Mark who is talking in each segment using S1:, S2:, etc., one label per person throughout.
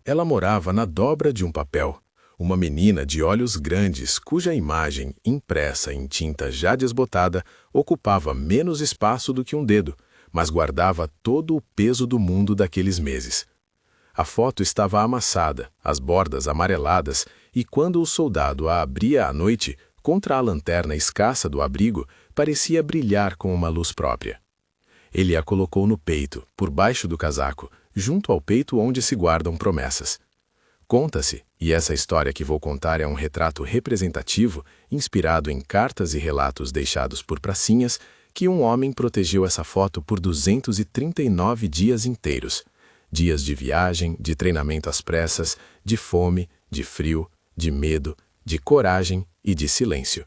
S1: Ela morava na dobra de um papel. Uma menina de olhos grandes, cuja imagem, impressa em tinta já desbotada, ocupava menos espaço do que um dedo, mas guardava todo o peso do mundo daqueles meses. A foto estava amassada, as bordas amareladas, e quando o soldado a abria à noite, contra a lanterna escassa do abrigo, parecia brilhar com uma luz própria. Ele a colocou no peito, por baixo do casaco, junto ao peito onde se guardam promessas. Conta-se, e essa história que vou contar é um retrato representativo, inspirado em cartas e relatos deixados por pracinhas, que um homem protegeu essa foto por 239 dias inteiros. Dias de viagem, de treinamento às pressas, de fome, de frio, de medo, de coragem e de silêncio.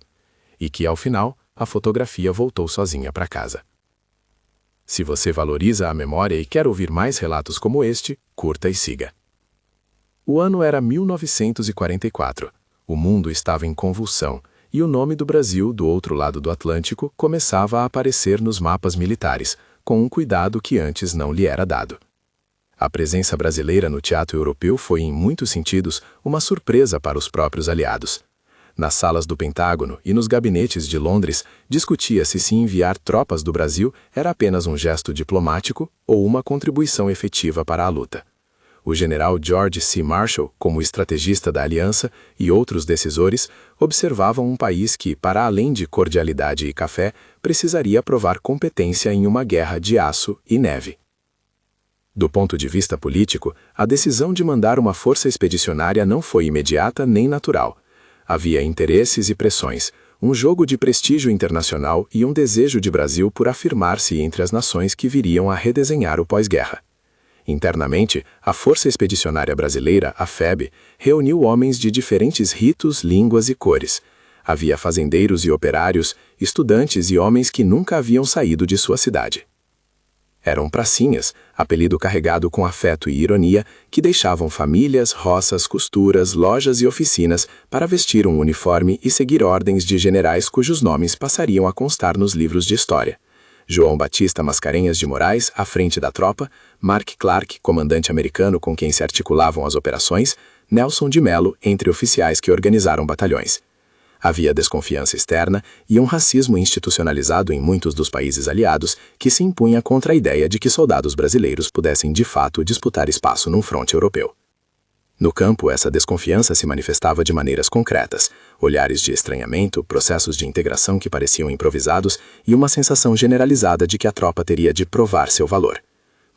S1: E que, ao final, a fotografia voltou sozinha para casa. Se você valoriza a memória e quer ouvir mais relatos como este, curta e siga. O ano era 1944. O mundo estava em convulsão, e o nome do Brasil, do outro lado do Atlântico, começava a aparecer nos mapas militares, com um cuidado que antes não lhe era dado. A presença brasileira no teatro europeu foi, em muitos sentidos, uma surpresa para os próprios aliados. Nas salas do Pentágono e nos gabinetes de Londres, discutia-se se enviar tropas do Brasil era apenas um gesto diplomático ou uma contribuição efetiva para a luta. O general George C. Marshall, como estrategista da aliança, e outros decisores, observavam um país que, para além de cordialidade e café, precisaria provar competência em uma guerra de aço e neve. Do ponto de vista político, a decisão de mandar uma força expedicionária não foi imediata nem natural. Havia interesses e pressões, um jogo de prestígio internacional e um desejo de Brasil por afirmar-se entre as nações que viriam a redesenhar o pós-guerra. Internamente, a Força Expedicionária Brasileira, a FEB, reuniu homens de diferentes ritos, línguas e cores. Havia fazendeiros e operários, estudantes e homens que nunca haviam saído de sua cidade. Eram pracinhas, apelido carregado com afeto e ironia, que deixavam famílias, roças, costuras, lojas e oficinas para vestir um uniforme e seguir ordens de generais cujos nomes passariam a constar nos livros de história. João Batista Mascarenhas de Moraes, à frente da tropa, Mark Clark, comandante americano com quem se articulavam as operações, Nelson de Mello, entre oficiais que organizaram batalhões. Havia desconfiança externa e um racismo institucionalizado em muitos dos países aliados que se impunha contra a ideia de que soldados brasileiros pudessem de fato disputar espaço num fronte europeu. No campo, essa desconfiança se manifestava de maneiras concretas, olhares de estranhamento, processos de integração que pareciam improvisados e uma sensação generalizada de que a tropa teria de provar seu valor.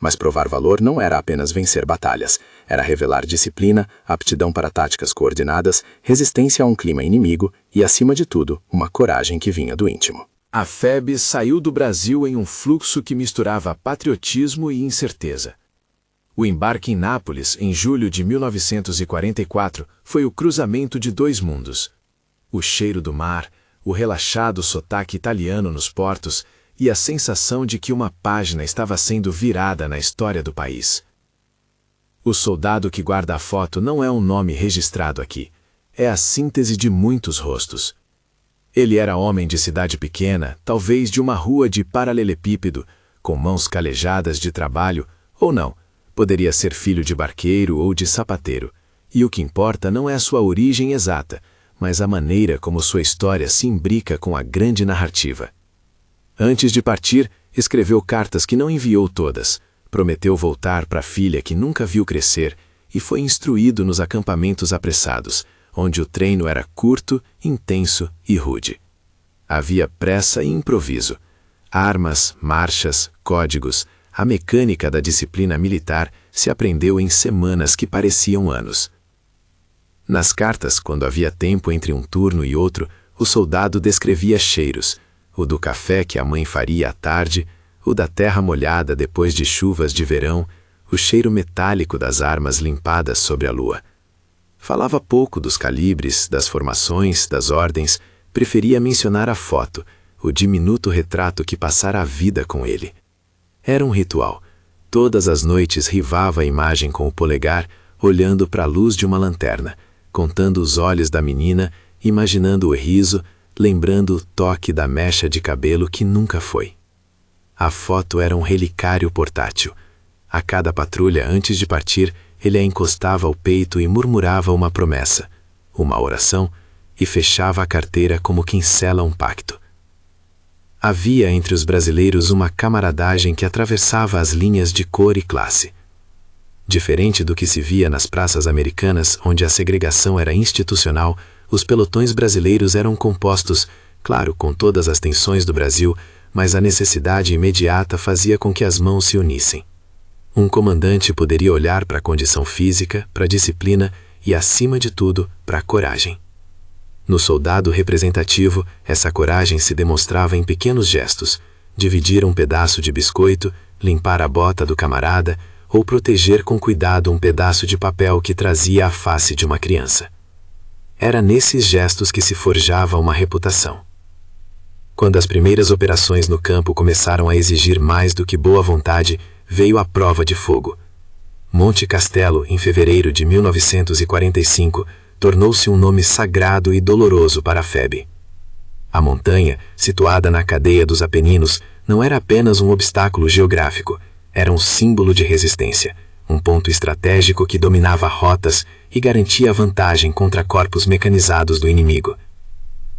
S1: Mas provar valor não era apenas vencer batalhas, era revelar disciplina, aptidão para táticas coordenadas, resistência a um clima inimigo e, acima de tudo, uma coragem que vinha do íntimo.
S2: A FEB saiu do Brasil em um fluxo que misturava patriotismo e incerteza. O embarque em Nápoles, em julho de 1944, foi o cruzamento de dois mundos. O cheiro do mar, o relaxado sotaque italiano nos portos e a sensação de que uma página estava sendo virada na história do país. O soldado que guarda a foto não é um nome registrado aqui, é a síntese de muitos rostos. Ele era homem de cidade pequena, talvez de uma rua de paralelepípedo, com mãos calejadas de trabalho, ou não, poderia ser filho de barqueiro ou de sapateiro, e o que importa não é sua origem exata, mas a maneira como sua história se imbrica com a grande narrativa. Antes de partir, escreveu cartas que não enviou todas, prometeu voltar para a filha que nunca viu crescer e foi instruído nos acampamentos apressados, onde o treino era curto, intenso e rude. Havia pressa e improviso. Armas, marchas, códigos, a mecânica da disciplina militar se aprendeu em semanas que pareciam anos. Nas cartas, quando havia tempo entre um turno e outro, o soldado descrevia cheiros, o do café que a mãe faria à tarde, o da terra molhada depois de chuvas de verão, o cheiro metálico das armas limpadas sobre a lua. Falava pouco dos calibres, das formações, das ordens, preferia mencionar a foto, o diminuto retrato que passara a vida com ele. Era um ritual. Todas as noites rivava a imagem com o polegar, olhando para a luz de uma lanterna, contando os olhos da menina, imaginando o riso, lembrando o toque da mecha de cabelo que nunca foi. A foto era um relicário portátil. A cada patrulha, antes de partir, ele a encostava ao peito e murmurava uma promessa, uma oração, e fechava a carteira como quem sela um pacto. Havia entre os brasileiros uma camaradagem que atravessava as linhas de cor e classe. Diferente do que se via nas praças americanas, onde a segregação era institucional, os pelotões brasileiros eram compostos, claro, com todas as tensões do Brasil, mas a necessidade imediata fazia com que as mãos se unissem. Um comandante poderia olhar para a condição física, para a disciplina e, acima de tudo, para a coragem. No soldado representativo, essa coragem se demonstrava em pequenos gestos: dividir um pedaço de biscoito, limpar a bota do camarada ou proteger com cuidado um pedaço de papel que trazia a face de uma criança. Era nesses gestos que se forjava uma reputação. Quando as primeiras operações no campo começaram a exigir mais do que boa vontade, veio a prova de fogo. Monte Castelo, em fevereiro de 1945, tornou-se um nome sagrado e doloroso para a FEB. A montanha, situada na cadeia dos Apeninos, não era apenas um obstáculo geográfico, era um símbolo de resistência, um ponto estratégico que dominava rotas e garantia vantagem contra corpos mecanizados do inimigo.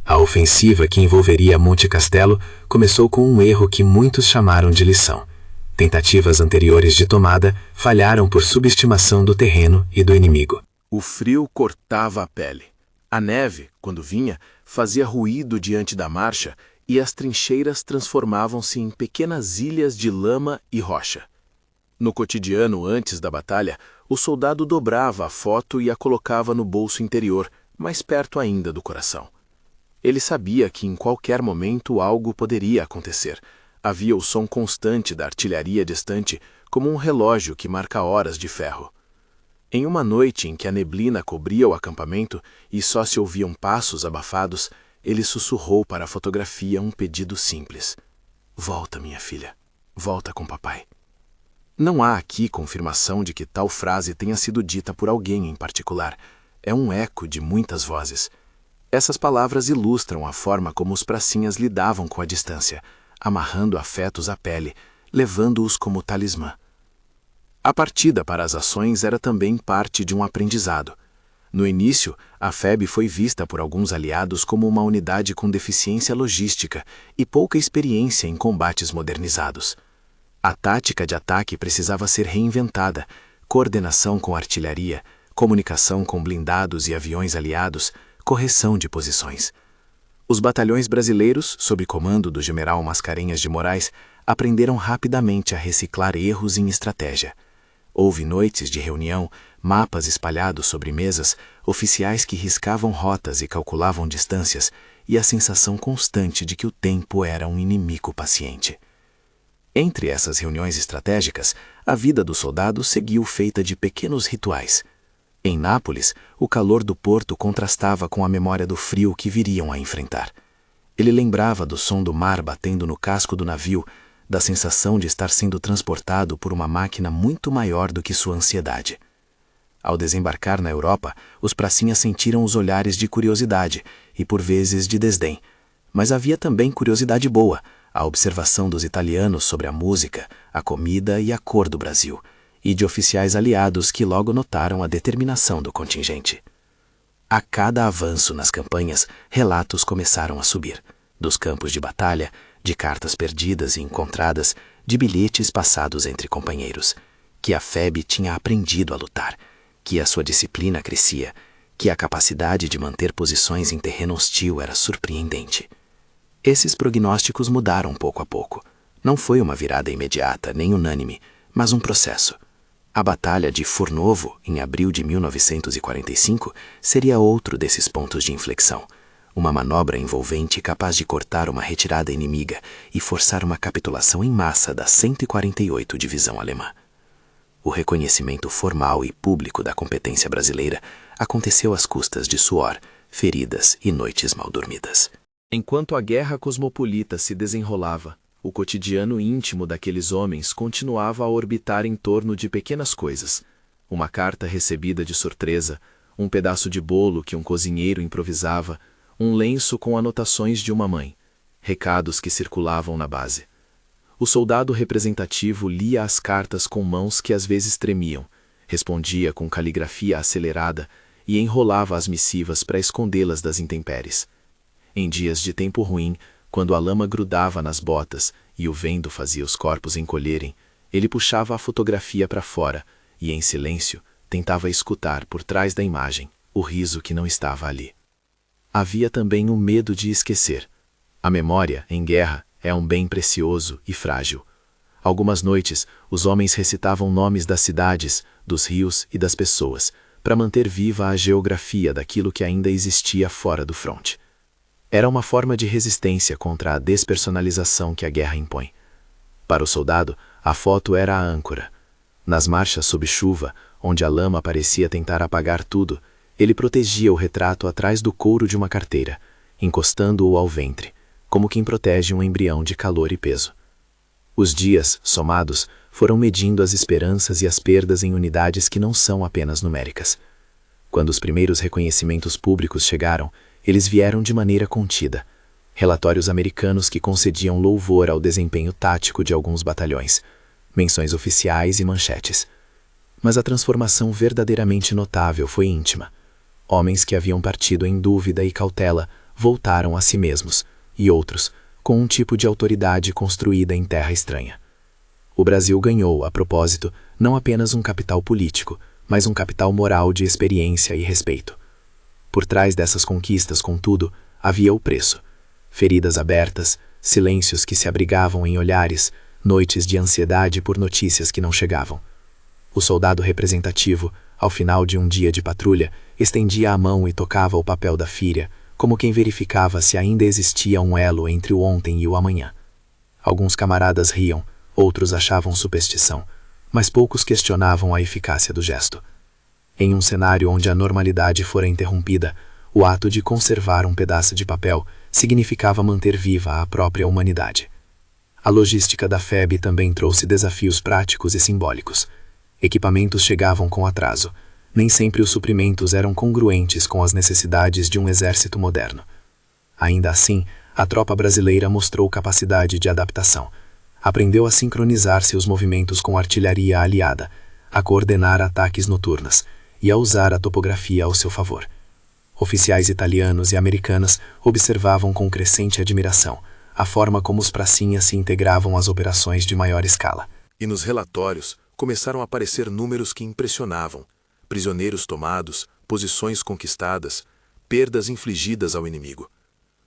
S2: A ofensiva que envolveria Monte Castelo começou com um erro que muitos chamaram de lição. Tentativas anteriores de tomada falharam por subestimação do terreno e do inimigo.
S1: O frio cortava a pele. A neve, quando vinha, fazia ruído diante da marcha e as trincheiras transformavam-se em pequenas ilhas de lama e rocha. No cotidiano antes da batalha, o soldado dobrava a foto e a colocava no bolso interior, mais perto ainda do coração. Ele sabia que em qualquer momento algo poderia acontecer. Havia o som constante da artilharia distante, como um relógio que marca horas de ferro. Em uma noite em que a neblina cobria o acampamento e só se ouviam passos abafados, ele sussurrou para a fotografia um pedido simples: "Volta, minha filha. Volta com papai." Não há aqui confirmação de que tal frase tenha sido dita por alguém em particular. É um eco de muitas vozes. Essas palavras ilustram a forma como os pracinhas lidavam com a distância, amarrando afetos à pele, levando-os como talismã. A partida para as ações era também parte de um aprendizado. No início, a FEB foi vista por alguns aliados como uma unidade com deficiência logística e pouca experiência em combates modernizados. A tática de ataque precisava ser reinventada, coordenação com artilharia, comunicação com blindados e aviões aliados, correção de posições. Os batalhões brasileiros, sob comando do general Mascarenhas de Moraes, aprenderam rapidamente a reciclar erros em estratégia. Houve noites de reunião, mapas espalhados sobre mesas, oficiais que riscavam rotas e calculavam distâncias, e a sensação constante de que o tempo era um inimigo paciente. Entre essas reuniões estratégicas, a vida do soldado seguiu feita de pequenos rituais. Em Nápoles, o calor do porto contrastava com a memória do frio que viriam a enfrentar. Ele lembrava do som do mar batendo no casco do navio, da sensação de estar sendo transportado por uma máquina muito maior do que sua ansiedade. Ao desembarcar na Europa, os pracinhas sentiram os olhares de curiosidade e, por vezes, de desdém. Mas havia também curiosidade boa, a observação dos italianos sobre a música, a comida e a cor do Brasil, e de oficiais aliados que logo notaram a determinação do contingente. A cada avanço nas campanhas, relatos começaram a subir, dos campos de batalha, de cartas perdidas e encontradas, de bilhetes passados entre companheiros, que a FEB tinha aprendido a lutar, que a sua disciplina crescia, que a capacidade de manter posições em terreno hostil era surpreendente. Esses prognósticos mudaram pouco a pouco. Não foi uma virada imediata nem unânime, mas um processo. A Batalha de Fornovo, em abril de 1945, seria outro desses pontos de inflexão. Uma manobra envolvente capaz de cortar uma retirada inimiga e forçar uma capitulação em massa da 148ª Divisão Alemã. O reconhecimento formal e público da competência brasileira aconteceu às custas de suor, feridas e noites mal dormidas. Enquanto a guerra cosmopolita se desenrolava, o cotidiano íntimo daqueles homens continuava a orbitar em torno de pequenas coisas. Uma carta recebida de surpresa, um pedaço de bolo que um cozinheiro improvisava, um lenço com anotações de uma mãe, recados que circulavam na base. O soldado representativo lia as cartas com mãos que às vezes tremiam,
S2: respondia com caligrafia acelerada e enrolava as missivas para escondê-las das intempéries. Em dias de tempo ruim, quando a lama grudava nas botas e o vento fazia os corpos encolherem, ele puxava a fotografia para fora e, em silêncio, tentava escutar por trás da imagem o riso que não estava ali. Havia também o medo de esquecer. A memória, em guerra, é um bem precioso e frágil. Algumas noites, os homens recitavam nomes das cidades, dos rios e das pessoas, para manter viva a geografia daquilo que ainda existia fora do fronte. Era uma forma de resistência contra a despersonalização que a guerra impõe. Para o soldado, a foto era a âncora. Nas marchas sob chuva, onde a lama parecia tentar apagar tudo, ele protegia o retrato atrás do couro de uma carteira, encostando-o ao ventre, como quem protege um embrião de calor e peso. Os dias, somados, foram medindo as esperanças e as perdas em unidades que não são apenas numéricas. Quando os primeiros reconhecimentos públicos chegaram, eles vieram de maneira contida. Relatórios americanos que concediam louvor ao desempenho tático de alguns batalhões, menções oficiais e manchetes. Mas a transformação verdadeiramente notável foi íntima. Homens que haviam partido em dúvida e cautela voltaram a si mesmos, e outros, com um tipo de autoridade construída em terra estranha. O Brasil ganhou, a propósito, não apenas um capital político, mas um capital moral de experiência e respeito. Por trás dessas conquistas, contudo, havia o preço. Feridas abertas, silêncios que se abrigavam em olhares, noites de ansiedade por notícias que não chegavam. O soldado representativo, ao final de um dia de patrulha, estendia a mão e tocava o papel da filha, como quem verificava se ainda existia um elo entre o ontem e o amanhã. Alguns camaradas riam, outros achavam superstição, mas poucos questionavam a eficácia do gesto. Em um cenário onde a normalidade fora interrompida, o ato de conservar um pedaço de papel significava manter viva a própria humanidade. A logística da FEB também trouxe desafios práticos e simbólicos. Equipamentos chegavam com atraso. Nem sempre os suprimentos eram congruentes com as necessidades de um exército moderno. Ainda assim, a tropa brasileira mostrou capacidade de adaptação. Aprendeu a sincronizar seus movimentos com artilharia aliada, a coordenar ataques noturnos e a usar a topografia ao seu favor. Oficiais italianos e americanos observavam com crescente admiração a forma como os pracinhas se integravam às operações de maior escala.
S1: E nos relatórios começaram a aparecer números que impressionavam: prisioneiros tomados, posições conquistadas, perdas infligidas ao inimigo.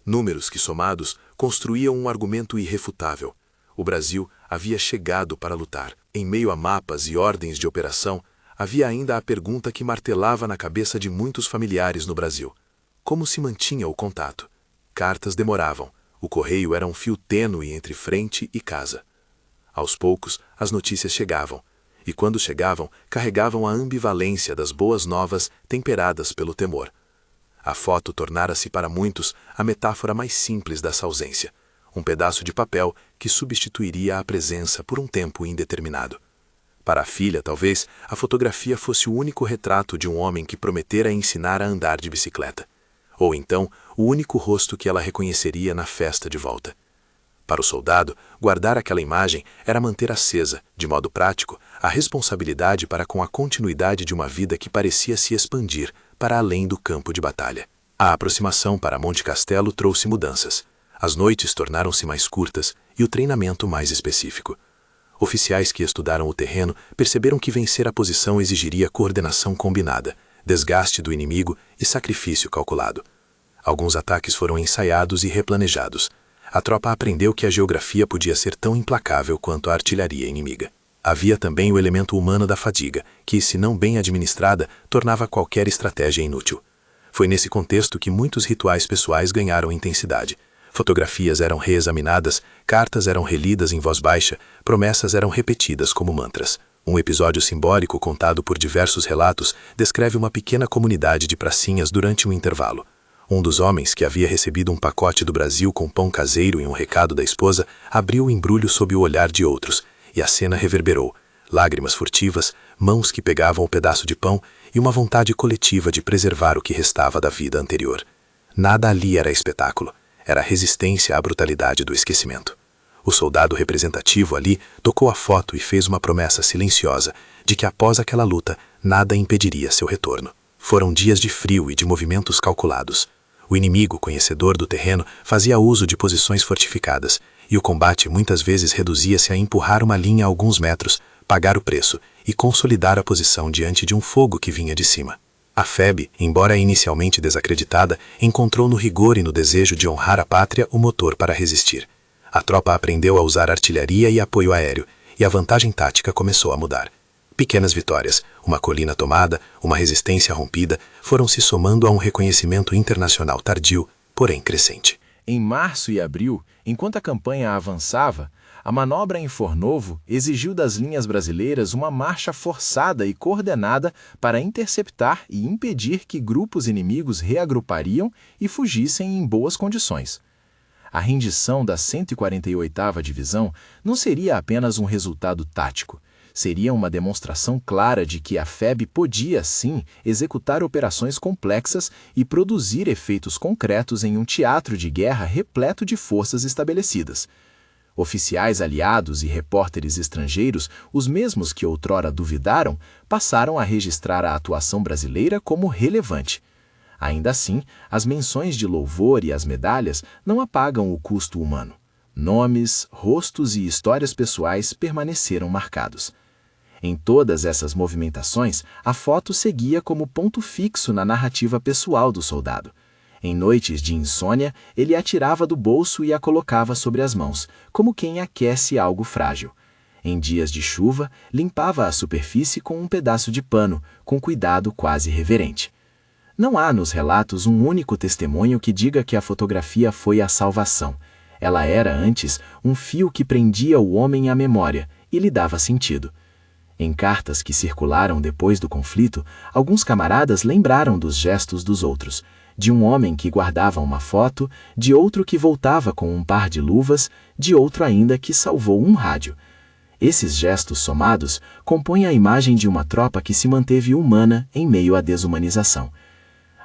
S1: Números que, somados, construíam um argumento irrefutável. O Brasil havia chegado para lutar. Em meio a mapas e ordens de operação, havia ainda a pergunta que martelava na cabeça de muitos familiares no Brasil: como se mantinha o contato? Cartas demoravam. O correio era um fio tênue entre frente e casa. Aos poucos, as notícias chegavam. E quando chegavam, carregavam a ambivalência das boas novas temperadas pelo temor. A foto tornara-se para muitos a metáfora mais simples dessa ausência. Um pedaço de papel que substituiria a presença por um tempo indeterminado. Para a filha, talvez, a fotografia fosse o único retrato de um homem que prometera ensinar a andar de bicicleta. Ou então, o único rosto que ela reconheceria na festa de volta. Para o soldado, guardar aquela imagem era manter acesa, de modo prático, a responsabilidade para com a continuidade de uma vida que parecia se expandir para além do campo de batalha. A aproximação para Monte Castelo trouxe mudanças. As noites tornaram-se mais curtas e o treinamento mais específico. Oficiais que estudaram o terreno perceberam que vencer a posição exigiria coordenação combinada, desgaste do inimigo e sacrifício calculado. Alguns ataques foram ensaiados e replanejados. A tropa aprendeu que a geografia podia ser tão implacável quanto a artilharia inimiga. Havia também o elemento humano da fadiga, que, se não bem administrada, tornava qualquer estratégia inútil. Foi nesse contexto que muitos rituais pessoais ganharam intensidade. Fotografias eram reexaminadas, cartas eram relidas em voz baixa, promessas eram repetidas como mantras. Um episódio simbólico contado por diversos relatos descreve uma pequena comunidade de pracinhas durante um intervalo. Um dos homens, que havia recebido um pacote do Brasil com pão caseiro e um recado da esposa, abriu o embrulho sob o olhar de outros, e a cena reverberou. Lágrimas furtivas, mãos que pegavam o pedaço de pão e uma vontade coletiva de preservar o que restava da vida anterior. Nada ali era espetáculo. Era resistência à brutalidade do esquecimento. O soldado representativo ali tocou a foto e fez uma promessa silenciosa de que após aquela luta
S3: nada impediria seu retorno. Foram dias de frio e de movimentos calculados. O inimigo, conhecedor do terreno, fazia uso de posições fortificadas, e o combate muitas vezes reduzia-se a empurrar uma linha a alguns metros, pagar o preço e consolidar a posição diante de um fogo que vinha de cima. A FEB, embora inicialmente desacreditada, encontrou no rigor e no desejo de honrar a pátria o motor para resistir. A tropa aprendeu a usar artilharia e apoio aéreo, e a vantagem tática começou a mudar. Pequenas vitórias, uma colina tomada, uma resistência rompida, foram se somando a um reconhecimento internacional tardio, porém crescente.
S2: Em março e abril, enquanto a campanha avançava, a manobra em Fornovo exigiu das linhas brasileiras uma marcha forçada e coordenada para interceptar e impedir que grupos inimigos reagrupariam e fugissem em boas condições. A rendição da 148ª Divisão não seria apenas um resultado tático, seria uma demonstração clara de que a FEB podia, sim, executar operações complexas e produzir efeitos concretos em um teatro de guerra repleto de forças estabelecidas. Oficiais aliados e repórteres estrangeiros, os mesmos que outrora duvidaram, passaram a registrar a atuação brasileira como relevante. Ainda assim, as menções de louvor e as medalhas não apagam o custo humano. Nomes, rostos e histórias pessoais permaneceram marcados. Em todas essas movimentações, a foto seguia como ponto fixo na narrativa pessoal do soldado. Em noites de insônia, ele a tirava do bolso e a colocava sobre as mãos, como quem aquece algo frágil. Em dias de chuva, limpava a superfície com um pedaço de pano, com cuidado quase reverente. Não há nos relatos um único testemunho que diga que a fotografia foi a salvação. Ela era, antes, um fio que prendia o homem à memória e lhe dava sentido. Em cartas que circularam depois do conflito, alguns camaradas lembraram dos gestos dos outros, de um homem que guardava uma foto, de outro que voltava com um par de luvas, de outro ainda que salvou um rádio. Esses gestos somados compõem a imagem de uma tropa que se manteve humana em meio à desumanização.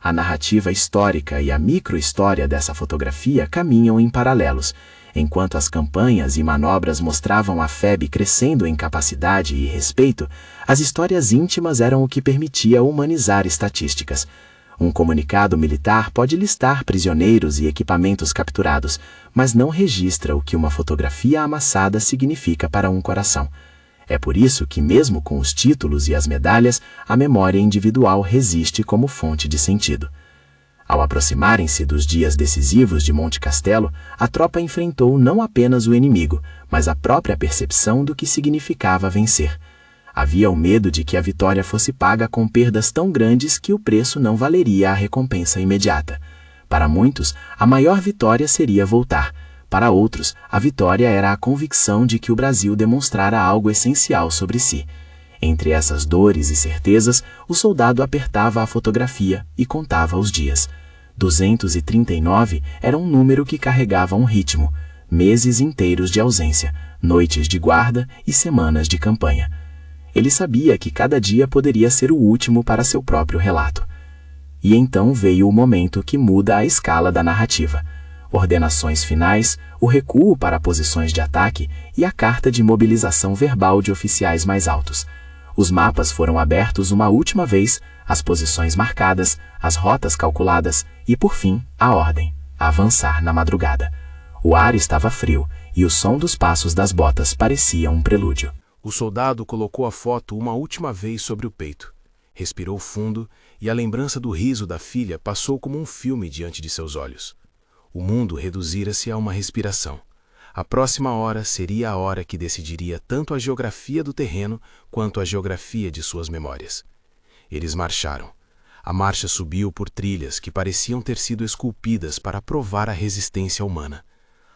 S2: A narrativa histórica e a microhistória dessa fotografia caminham em paralelos. Enquanto as campanhas e manobras mostravam a FEB crescendo em capacidade e respeito, as histórias íntimas eram o que permitia humanizar estatísticas. Um comunicado militar pode listar prisioneiros e equipamentos capturados, mas não registra o que uma fotografia amassada significa para um coração. É por isso que, mesmo com os títulos e as medalhas, a memória individual resiste como fonte de sentido. Ao aproximarem-se dos dias decisivos de Monte Castelo, a tropa enfrentou não apenas o inimigo, mas a própria percepção do que significava vencer. Havia o medo de que a vitória fosse paga com perdas tão grandes que o preço não valeria a recompensa imediata. Para muitos, a maior vitória seria voltar. Para outros, a vitória era a convicção de que o Brasil demonstrara algo essencial sobre si. Entre essas dores e certezas, o soldado apertava a fotografia e contava os dias. 239 era um número que carregava um ritmo, meses inteiros de ausência, noites de guarda e semanas de campanha. Ele sabia que cada dia poderia ser o último para seu próprio relato. E então veio o momento que muda a escala da narrativa. Ordenações finais, o recuo para posições de ataque e a carta de mobilização verbal de oficiais mais altos. Os mapas foram abertos uma última vez, as posições marcadas, as rotas calculadas e, por fim, a ordem: avançar na madrugada. O ar estava frio e o som dos passos das botas parecia um prelúdio.
S1: O soldado colocou a foto uma última vez sobre o peito. Respirou fundo e a lembrança do riso da filha passou como um filme diante de seus olhos. O mundo reduzira-se a uma respiração. A próxima hora seria a hora que decidiria tanto a geografia do terreno quanto a geografia de suas memórias. Eles marcharam. A marcha subiu por trilhas que pareciam ter sido esculpidas para provar a resistência humana.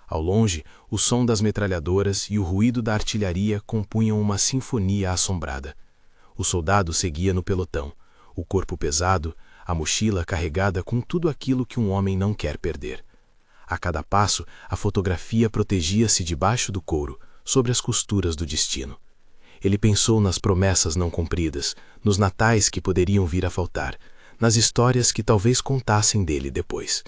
S1: Ao longe, o som das metralhadoras e o ruído da artilharia compunham uma sinfonia assombrada. O soldado seguia no pelotão, o corpo pesado, a mochila carregada com tudo aquilo que um homem não quer perder. A cada passo, a fotografia protegia-se debaixo do couro, sobre as costuras do destino. Ele pensou nas promessas não cumpridas, nos natais que poderiam vir a faltar, nas histórias que talvez contassem dele depois.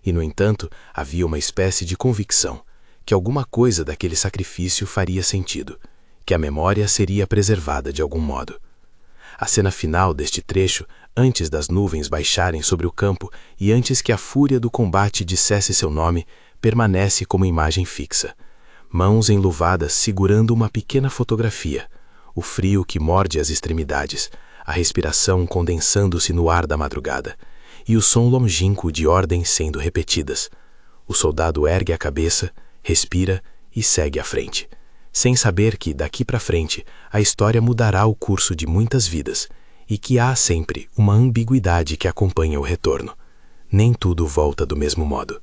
S1: E, no entanto, havia uma espécie de convicção que alguma coisa daquele sacrifício faria sentido, que a memória seria preservada de algum modo.
S3: A cena final deste trecho, antes das nuvens baixarem sobre o campo e antes que a fúria do combate dissesse seu nome, permanece como imagem fixa. Mãos enluvadas segurando uma pequena fotografia, o frio que morde as extremidades, a respiração condensando-se no ar da madrugada, e o som longínquo de ordens sendo repetidas. O soldado ergue a cabeça, respira e segue à frente, sem saber que, daqui para frente, a história mudará o curso de muitas vidas e que há sempre uma ambiguidade que acompanha o retorno. Nem tudo volta do mesmo modo.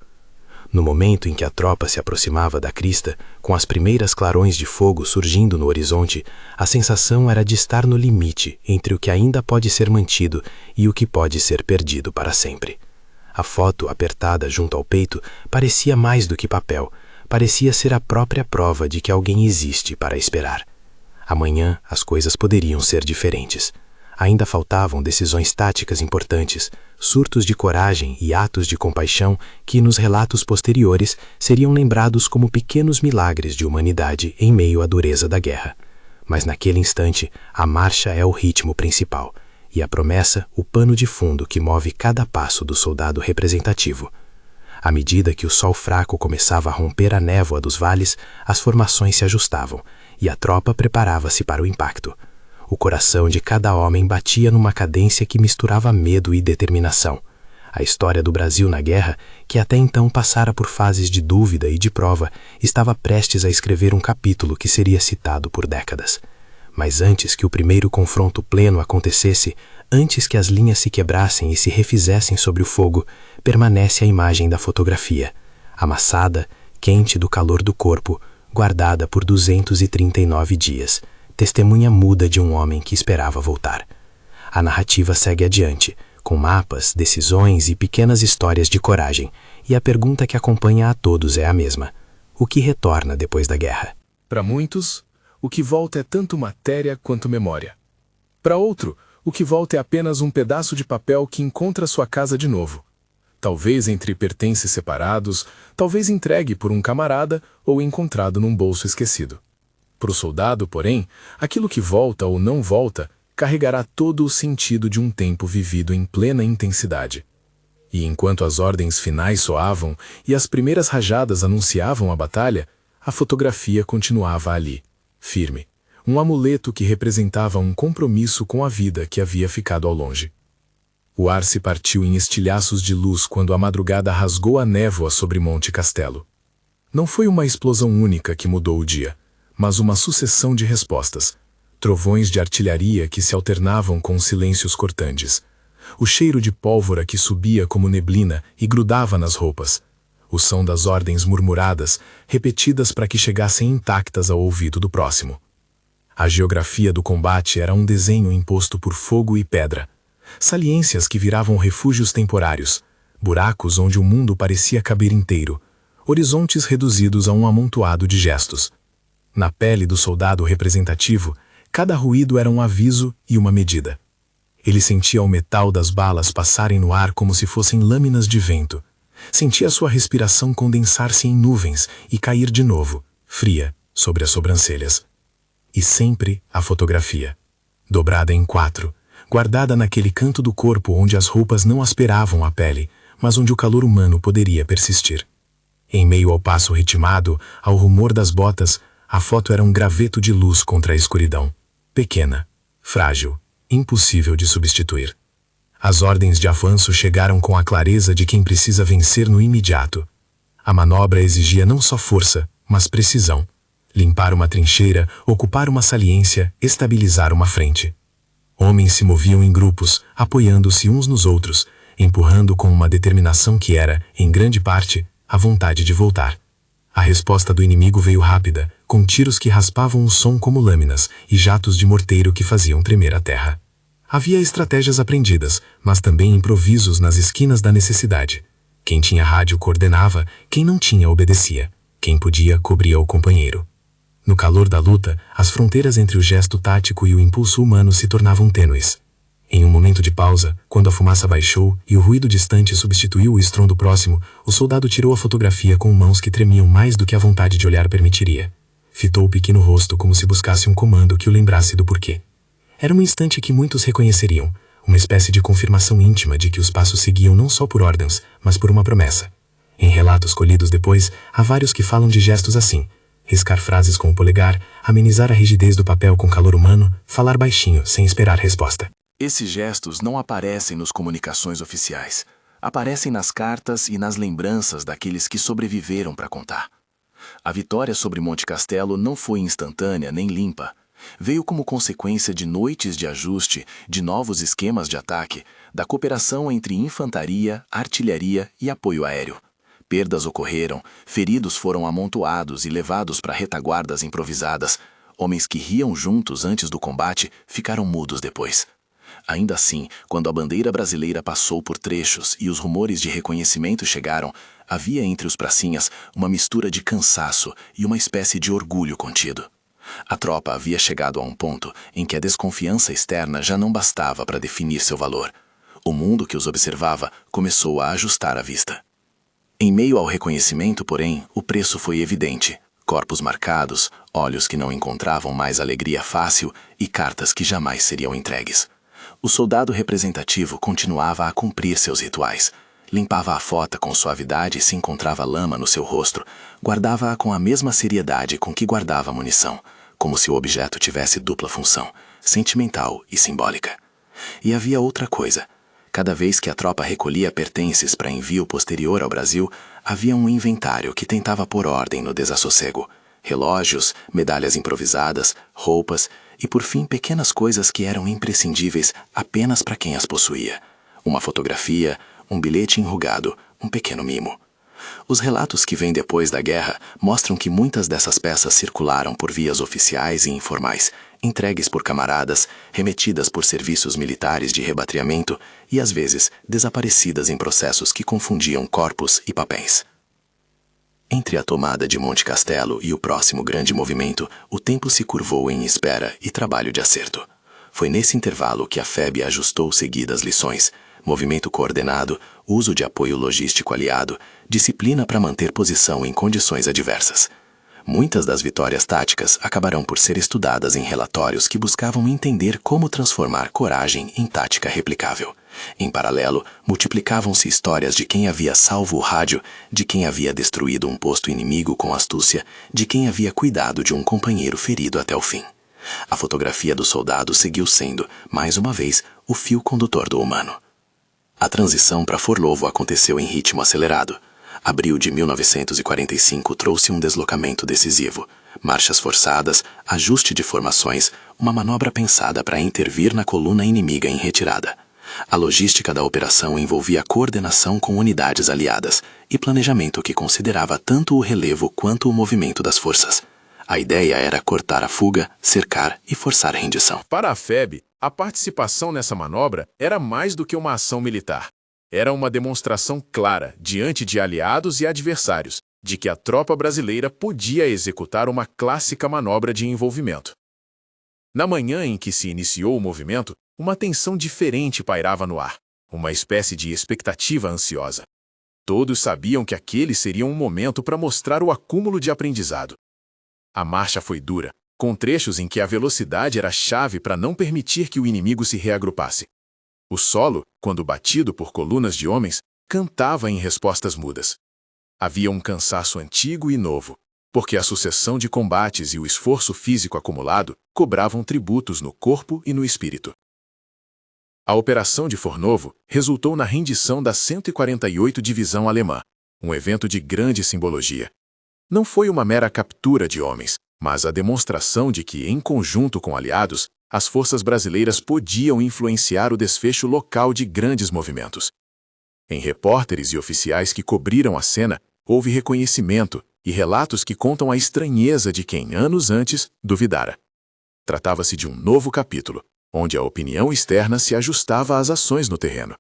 S3: No momento em que a tropa se aproximava da crista, com as primeiras clarões de fogo surgindo no horizonte, a sensação era de estar no limite entre o que ainda pode ser mantido e o que pode ser perdido para sempre. A foto apertada junto ao peito parecia mais do que papel, parecia ser a própria prova de que alguém existe para esperar. Amanhã as coisas poderiam ser diferentes. Ainda faltavam decisões táticas importantes, surtos de coragem e atos de compaixão que, nos relatos posteriores, seriam lembrados como pequenos milagres de humanidade em meio à dureza da guerra. Mas naquele instante, a marcha é o ritmo principal, e a promessa o pano de fundo que move cada passo do soldado representativo. À medida que o sol fraco começava a romper a névoa dos vales, as formações se ajustavam, e a tropa preparava-se para o impacto. O coração de cada homem batia numa cadência que misturava medo e determinação. A história do Brasil na guerra, que até então passara por fases de dúvida e de prova, estava prestes a escrever um capítulo que seria citado por décadas. Mas antes que o primeiro confronto pleno acontecesse, antes que as linhas se quebrassem e se refizessem sobre o fogo, permanece a imagem da fotografia, amassada, quente do calor do corpo, guardada por 239 dias, testemunha muda de um homem que esperava voltar. A narrativa segue adiante, com mapas, decisões e pequenas histórias de coragem, e a pergunta que acompanha a todos é a mesma: o que retorna depois da guerra?
S4: Para muitos, o que volta é tanto matéria quanto memória. Para outro, o que volta é apenas um pedaço de papel que encontra sua casa de novo. Talvez entre pertences separados, talvez entregue por um camarada ou encontrado num bolso esquecido. Para o soldado, porém, aquilo que volta ou não volta carregará todo o sentido de um tempo vivido em plena intensidade. E enquanto as ordens finais soavam e as primeiras rajadas anunciavam a batalha, a fotografia continuava ali, firme, um amuleto que representava um compromisso com a vida que havia ficado ao longe. O ar se partiu em estilhaços de luz quando a madrugada rasgou a névoa sobre Monte Castelo. Não foi uma explosão única que mudou o dia, mas uma sucessão de respostas, trovões de artilharia que se alternavam com silêncios cortantes, o cheiro de pólvora que subia como neblina e grudava nas roupas, o som das ordens murmuradas, repetidas para que chegassem intactas ao ouvido do próximo. A geografia do combate era um desenho imposto por fogo e pedra, saliências que viravam refúgios temporários, buracos onde o mundo parecia caber inteiro, horizontes reduzidos a um amontoado de gestos. Na pele do soldado representativo, cada ruído era um aviso e uma medida. Ele sentia o metal das balas passarem no ar como se fossem lâminas de vento. Sentia sua respiração condensar-se em nuvens e cair de novo, fria, sobre as sobrancelhas. E sempre a fotografia, dobrada em 4, guardada naquele canto do corpo onde as roupas não asperavam a pele, mas onde o calor humano poderia persistir. Em meio ao passo ritmado, ao rumor das botas, a foto era um graveto de luz contra a escuridão. Pequena, frágil, impossível de substituir. As ordens de avanço chegaram com a clareza de quem precisa vencer no imediato. A manobra exigia não só força, mas precisão. Limpar uma trincheira, ocupar uma saliência, estabilizar uma frente. Homens se moviam em grupos, apoiando-se uns nos outros, empurrando com uma determinação que era, em grande parte, a vontade de voltar. A resposta do inimigo veio rápida, com tiros que raspavam o som como lâminas e jatos de morteiro que faziam tremer a terra. Havia estratégias aprendidas, mas também improvisos nas esquinas da necessidade. Quem tinha rádio coordenava, quem não tinha obedecia, quem podia cobria o companheiro. No calor da luta, as fronteiras entre o gesto tático e o impulso humano se tornavam tênues. Em um momento de pausa, quando a fumaça baixou e o ruído distante substituiu o estrondo próximo, o soldado tirou a fotografia com mãos que tremiam mais do que a vontade de olhar permitiria. Fitou o pequeno rosto como se buscasse um comando que o lembrasse do porquê.
S3: Era um instante que muitos reconheceriam, uma espécie de confirmação íntima de que os passos seguiam não só por ordens, mas por uma promessa. Em relatos colhidos depois, há vários que falam de gestos assim: riscar frases com o polegar, amenizar a rigidez do papel com calor humano, falar baixinho, sem esperar resposta.
S2: Esses gestos não aparecem nos comunicações oficiais. Aparecem nas cartas e nas lembranças daqueles que sobreviveram para contar. A vitória sobre Monte Castelo não foi instantânea nem limpa. Veio como consequência de noites de ajuste, de novos esquemas de ataque, da cooperação entre infantaria, artilharia e apoio aéreo. Perdas ocorreram, feridos foram amontoados e levados para retaguardas improvisadas. Homens que riam juntos antes do combate ficaram mudos depois. Ainda assim, quando a bandeira brasileira passou por trechos e os rumores de reconhecimento chegaram, havia entre os pracinhas uma mistura de cansaço e uma espécie de orgulho contido. A tropa havia chegado a um ponto em que a desconfiança externa já não bastava para definir seu valor. O mundo que os observava começou a ajustar a vista. Em meio ao reconhecimento, porém, o preço foi evidente. Corpos marcados, olhos que não encontravam mais alegria fácil e cartas que jamais seriam entregues. O soldado representativo continuava a cumprir seus rituais. Limpava a fota com suavidade se encontrava lama no seu rosto. Guardava-a com a mesma seriedade com que guardava a munição, como se o objeto tivesse dupla função, sentimental e simbólica. E havia outra coisa. Cada vez que a tropa recolhia pertences para envio posterior ao Brasil, havia um inventário que tentava pôr ordem no desassossego. Relógios, medalhas improvisadas, roupas e, por fim, pequenas coisas que eram imprescindíveis apenas para quem as possuía. Uma fotografia, um bilhete enrugado, um pequeno mimo. Os relatos que vêm depois da guerra mostram que muitas dessas peças circularam por vias oficiais e informais, entregues por camaradas, remetidas por serviços militares de repatriamento e, às vezes, desaparecidas em processos que confundiam corpos e papéis. Entre a tomada de Monte Castelo e o próximo grande movimento, o tempo se curvou em espera e trabalho de acerto. Foi nesse intervalo que a FEB ajustou seguidas lições: movimento coordenado, uso de apoio logístico aliado, disciplina para manter posição em condições adversas. Muitas das vitórias táticas acabarão por ser estudadas em relatórios que buscavam entender como transformar coragem em tática replicável. Em paralelo, multiplicavam-se histórias de quem havia salvo o rádio, de quem havia destruído um posto inimigo com astúcia, de quem havia cuidado de um companheiro ferido até o fim. A fotografia do soldado seguiu sendo, mais uma vez, o fio condutor do humano. A transição para Forlovo aconteceu em ritmo acelerado. Abril de 1945 trouxe um deslocamento decisivo. Marchas forçadas, ajuste de formações, uma manobra pensada para intervir na coluna inimiga em retirada. A logística da operação envolvia coordenação com unidades aliadas e planejamento que considerava tanto o relevo quanto o movimento das forças. A ideia era cortar a fuga, cercar e forçar a rendição.
S1: Para a FEB, a participação nessa manobra era mais do que uma ação militar. Era uma demonstração clara, diante de aliados e adversários, de que a tropa brasileira podia executar uma clássica manobra de envolvimento. Na manhã em que se iniciou o movimento, uma tensão diferente pairava no ar, uma espécie de expectativa ansiosa. Todos sabiam que aquele seria um momento para mostrar o acúmulo de aprendizado. A marcha foi dura, com trechos em que a velocidade era chave para não permitir que o inimigo se reagrupasse. O solo, quando batido por colunas de homens, cantava em respostas mudas. Havia um cansaço antigo e novo, porque a sucessão de combates e o esforço físico acumulado cobravam tributos no corpo e no espírito. A Operação de Fornovo resultou na rendição da 148ª Divisão Alemã, um evento de grande simbologia. Não foi uma mera captura de homens, mas a demonstração de que, em conjunto com aliados, as forças brasileiras podiam influenciar o desfecho local de grandes movimentos. Em repórteres e oficiais que cobriram a cena, houve reconhecimento e relatos que contam a estranheza de quem, anos antes, duvidara. Tratava-se de um novo capítulo, onde a opinião externa se ajustava às ações no terreno.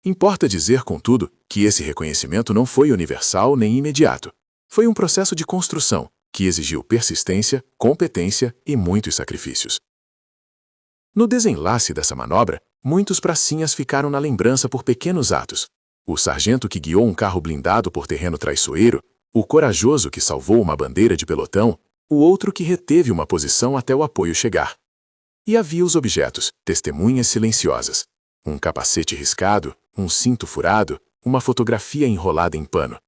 S1: Importa dizer, contudo, que esse reconhecimento não foi universal nem imediato. Foi um processo de construção que exigiu persistência, competência e muitos sacrifícios. No desenlace dessa manobra, muitos pracinhas ficaram na lembrança por pequenos atos. O sargento que guiou um carro blindado por terreno traiçoeiro, o corajoso que salvou uma bandeira de pelotão, o outro que reteve uma posição até o apoio chegar.
S2: E havia os objetos, testemunhas silenciosas. Um capacete riscado, um cinto furado, uma fotografia enrolada em pano.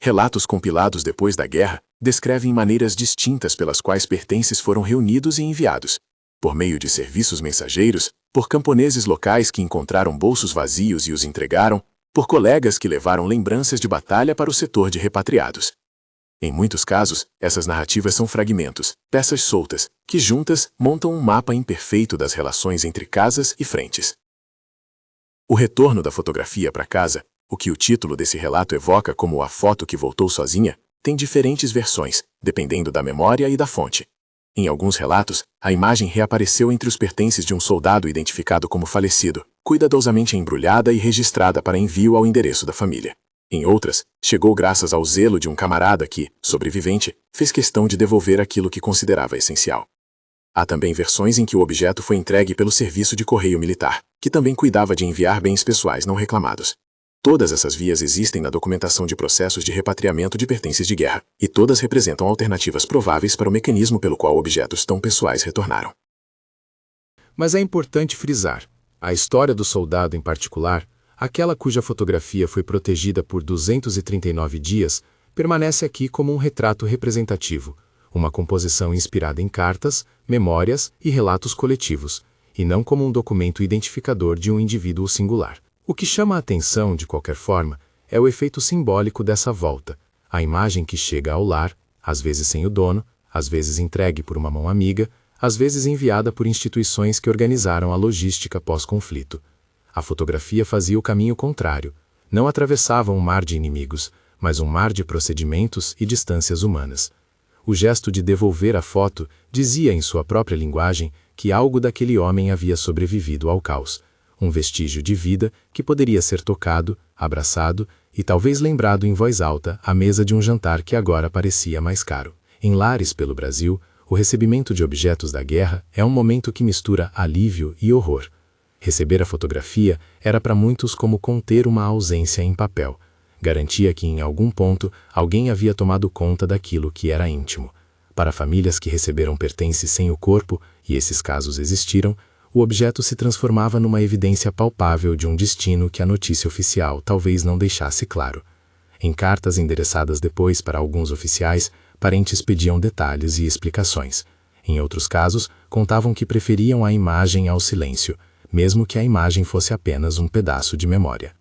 S2: Relatos compilados depois da guerra descrevem maneiras distintas pelas quais pertences foram reunidos e enviados. Por meio de serviços mensageiros, por camponeses locais que encontraram bolsos vazios e os entregaram, por colegas que levaram lembranças de batalha para o setor de repatriados. Em muitos casos, essas narrativas são fragmentos, peças soltas, que juntas montam um mapa imperfeito das relações entre casas e frentes. O retorno da fotografia para casa, o que o título desse relato evoca como a foto que voltou sozinha, tem diferentes versões, dependendo da memória e da fonte. Em alguns relatos, a imagem reapareceu entre os pertences de um soldado identificado como falecido, cuidadosamente embrulhada e registrada para envio ao endereço da família. Em outras, chegou graças ao zelo de um camarada que, sobrevivente, fez questão de devolver aquilo que considerava essencial. Há também versões em que o objeto foi entregue pelo serviço de correio militar, que também cuidava de enviar bens pessoais não reclamados. Todas essas vias existem na documentação de processos de repatriamento de pertences de guerra, e todas representam alternativas prováveis para o mecanismo pelo qual objetos tão pessoais retornaram.
S1: Mas é importante frisar, a história do soldado em particular, aquela cuja fotografia foi protegida por 239 dias, permanece aqui como um retrato representativo, uma composição inspirada em cartas, memórias e relatos coletivos, e não como um documento identificador de um indivíduo singular. O que chama a atenção, de qualquer forma, é o efeito simbólico dessa volta, a imagem que chega ao lar, às vezes sem o dono, às vezes entregue por uma mão amiga, às vezes enviada por instituições que organizaram a logística pós-conflito. A fotografia fazia o caminho contrário, não atravessava um mar de inimigos, mas um mar de procedimentos e distâncias humanas. O gesto de devolver a foto dizia em sua própria linguagem que algo daquele homem havia sobrevivido ao caos, um vestígio de vida que poderia ser tocado, abraçado e talvez lembrado em voz alta à mesa de um jantar que agora parecia mais caro. Em lares pelo Brasil, o recebimento de objetos da guerra é um momento que mistura alívio e horror. Receber a fotografia era para muitos como conter uma ausência em papel. Garantia que em algum ponto alguém havia tomado conta daquilo que era íntimo. Para famílias que receberam pertences sem o corpo, e esses casos existiram, o objeto se transformava numa evidência palpável de um destino que a notícia oficial talvez não deixasse claro. Em cartas endereçadas depois para alguns oficiais, parentes pediam detalhes e explicações. Em outros casos, contavam que preferiam a imagem ao silêncio, mesmo que a imagem fosse apenas um pedaço de memória.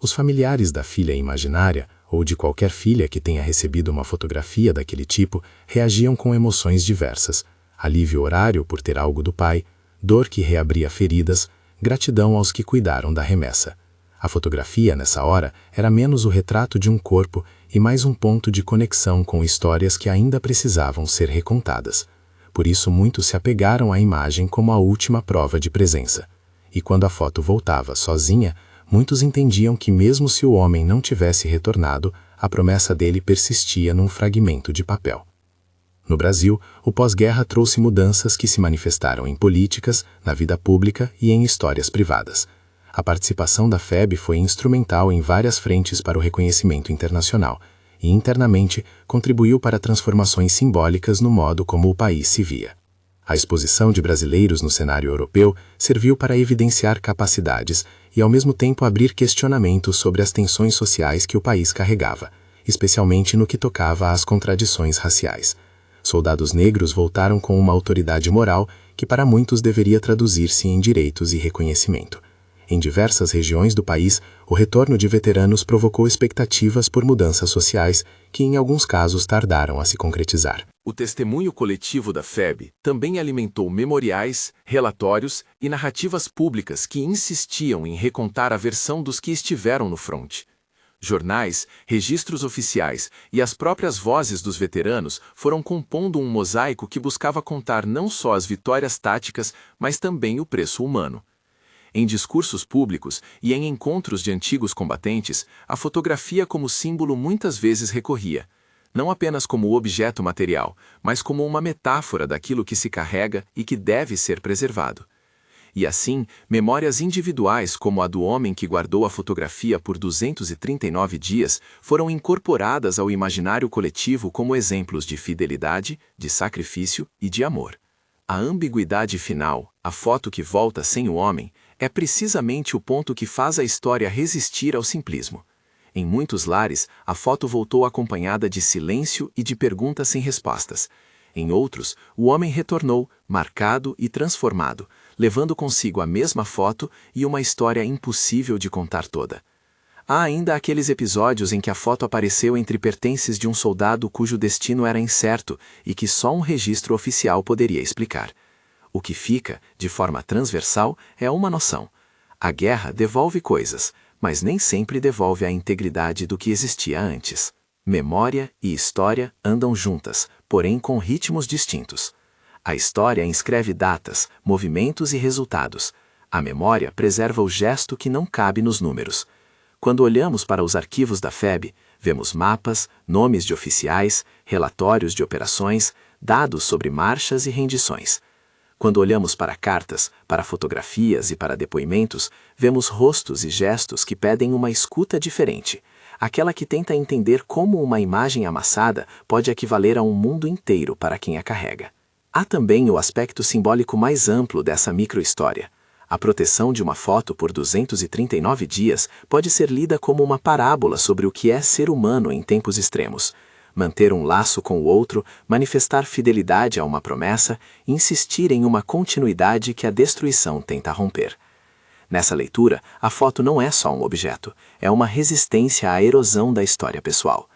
S1: Os familiares da filha imaginária, ou de qualquer filha que tenha recebido uma fotografia daquele tipo, reagiam com emoções diversas: alívio horário por ter algo do pai, dor que reabria feridas, gratidão aos que cuidaram da remessa. A fotografia, nessa hora, era menos o retrato de um corpo e mais um ponto de conexão com histórias que ainda precisavam ser recontadas. Por isso muitos se apegaram à imagem como a última prova de presença. E quando a foto voltava sozinha, muitos entendiam que mesmo se o homem não tivesse retornado, a promessa dele persistia num fragmento de papel. No Brasil, o pós-guerra trouxe mudanças que se manifestaram em políticas, na vida pública e em histórias privadas. A participação da FEB foi instrumental em várias frentes para o reconhecimento internacional e, internamente, contribuiu para transformações simbólicas no modo como o país se via. A exposição de brasileiros no cenário europeu serviu para evidenciar capacidades e, ao mesmo tempo, abrir questionamentos sobre as tensões sociais que o país carregava, especialmente no que tocava às contradições raciais. Soldados negros voltaram com uma autoridade moral que para muitos deveria traduzir-se em direitos e reconhecimento. Em diversas regiões do país, o retorno de veteranos provocou expectativas por mudanças sociais que, em alguns casos, tardaram a se concretizar.
S2: O testemunho coletivo da FEB também alimentou memoriais, relatórios e narrativas públicas que insistiam em recontar a versão dos que estiveram no fronte. Jornais, registros oficiais e as próprias vozes dos veteranos foram compondo um mosaico que buscava contar não só as vitórias táticas, mas também o preço humano. Em discursos públicos e em encontros de antigos combatentes, a fotografia como símbolo muitas vezes recorria, não apenas como objeto material, mas como uma metáfora daquilo que se carrega e que deve ser preservado. E assim, memórias individuais como a do homem que guardou a fotografia por 239 dias foram incorporadas ao imaginário coletivo como exemplos de fidelidade, de sacrifício e de amor. A ambiguidade final, a foto que volta sem o homem, é precisamente o ponto que faz a história resistir ao simplismo. Em muitos lares, a foto voltou acompanhada de silêncio e de perguntas sem respostas. Em outros, o homem retornou, marcado e transformado, levando consigo a mesma foto e uma história impossível de contar toda. Há ainda aqueles episódios em que a foto apareceu entre pertences de um soldado cujo destino era incerto e que só um registro oficial poderia explicar. O que fica, de forma transversal, é uma noção. A guerra devolve coisas, mas nem sempre devolve a integridade do que existia antes. Memória e história andam juntas, porém com ritmos distintos. A história inscreve datas, movimentos e resultados. A memória preserva o gesto que não cabe nos números. Quando olhamos para os arquivos da FEB, vemos mapas, nomes de oficiais, relatórios de operações, dados sobre marchas e rendições. Quando olhamos para cartas, para fotografias e para depoimentos, vemos rostos e gestos que pedem uma escuta diferente, aquela que tenta entender como uma imagem amassada pode equivaler a um mundo inteiro para quem a carrega. Há também o aspecto simbólico mais amplo dessa microhistória. A proteção de uma foto por 239 dias pode ser lida como uma parábola sobre o que é ser humano em tempos extremos. Manter um laço com o outro, manifestar fidelidade a uma promessa, insistir em uma continuidade que a destruição tenta romper. Nessa leitura, a foto não é só um objeto, é uma resistência à erosão da história pessoal.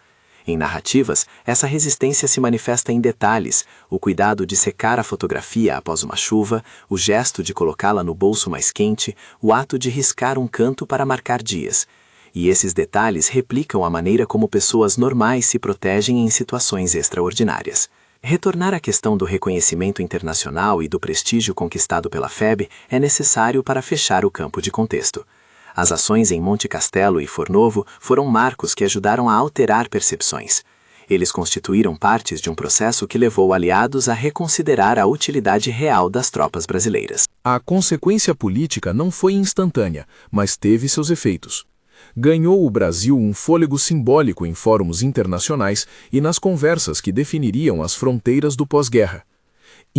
S2: Em narrativas, essa resistência se manifesta em detalhes, o cuidado de secar a fotografia após uma chuva, o gesto de colocá-la no bolso mais quente, o ato de riscar um canto para marcar dias. E esses detalhes replicam a maneira como pessoas normais se protegem em situações extraordinárias. Retornar à questão do reconhecimento internacional e do prestígio conquistado pela FEB é necessário para fechar o campo de contexto. As ações em Monte Castelo e Fornovo foram marcos que ajudaram a alterar percepções. Eles constituíram partes de um processo que levou aliados a reconsiderar a utilidade real das tropas brasileiras.
S4: A consequência política não foi instantânea, mas teve seus efeitos. Ganhou o Brasil um fôlego simbólico em fóruns internacionais e nas conversas que definiriam as fronteiras do pós-guerra.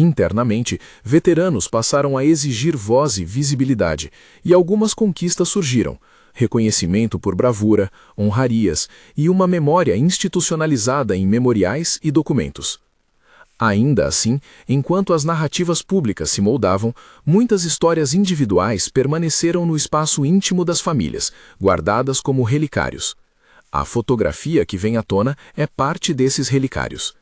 S4: Internamente, veteranos passaram a exigir voz e visibilidade, e algumas conquistas surgiram: reconhecimento por bravura, honrarias e uma memória institucionalizada em memoriais e documentos. Ainda assim, enquanto as narrativas públicas se moldavam, muitas histórias individuais permaneceram no espaço íntimo das famílias, guardadas como relicários. A fotografia que vem à tona é parte desses relicários.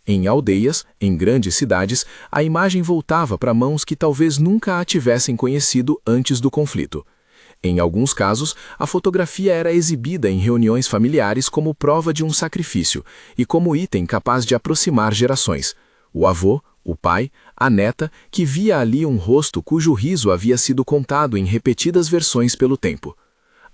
S4: Em aldeias, em grandes cidades, a imagem voltava para mãos que talvez nunca a tivessem conhecido antes do conflito. Em alguns casos, a fotografia era exibida em reuniões familiares como prova de um sacrifício e como item capaz de aproximar gerações. O avô, o pai, a neta, que via ali um rosto cujo riso havia sido contado em repetidas versões pelo tempo.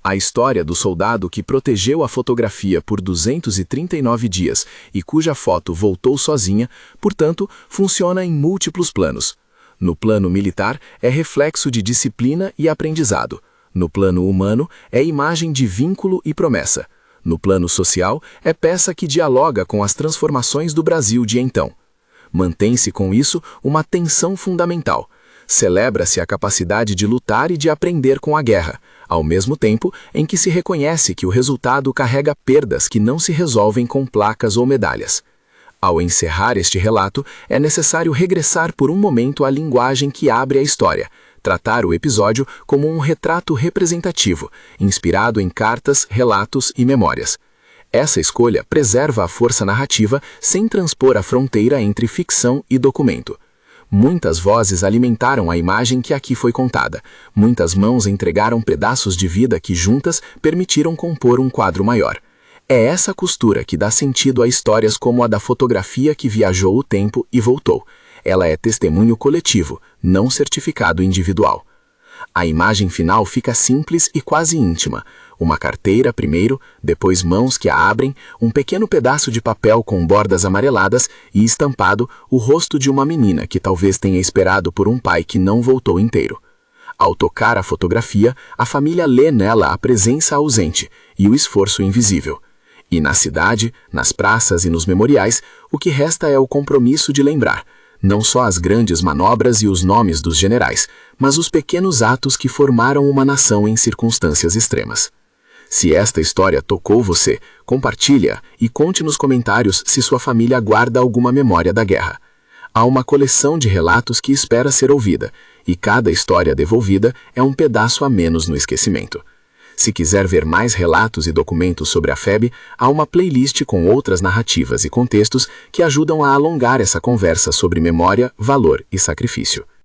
S4: A história do soldado que protegeu a fotografia por 239 dias e cuja foto voltou sozinha, portanto, funciona em múltiplos planos. No plano militar, é reflexo de disciplina e aprendizado. No plano humano, é imagem de vínculo e promessa. No plano social, é peça que dialoga com as transformações do Brasil de então. Mantém-se com isso uma tensão fundamental. Celebra-se a capacidade de lutar e de aprender com a guerra, ao mesmo tempo em que se reconhece que o resultado carrega perdas que não se resolvem com placas ou medalhas. Ao encerrar este relato, é necessário regressar por um momento à linguagem que abre a história, tratar o episódio como um retrato representativo, inspirado em cartas, relatos e memórias. Essa escolha preserva a força narrativa sem transpor a fronteira entre ficção e documento. Muitas vozes alimentaram a imagem que aqui foi contada. Muitas mãos entregaram pedaços de vida que juntas permitiram compor um quadro maior. É essa costura que dá sentido a histórias como a da fotografia que viajou o tempo e voltou. Ela é testemunho coletivo, não certificado individual. A imagem final fica simples e quase íntima. Uma carteira primeiro, depois mãos que a abrem, um pequeno pedaço de papel com bordas amareladas e estampado o rosto de uma menina que talvez tenha esperado por um pai que não voltou inteiro. Ao tocar a fotografia, a família lê nela a presença ausente e o esforço invisível. E na cidade, nas praças e nos memoriais, o que resta é o compromisso de lembrar.
S2: não só as grandes manobras e os nomes dos generais, mas os pequenos atos que formaram uma nação em circunstâncias extremas. Se esta história tocou você, compartilha e conte nos comentários se sua família guarda alguma memória da guerra. Há uma coleção de relatos que espera ser ouvida, e cada história devolvida é um pedaço a menos no esquecimento. Se quiser ver mais relatos e documentos sobre a FEB, há uma playlist com outras narrativas e contextos que ajudam a alongar essa conversa sobre memória, valor e sacrifício.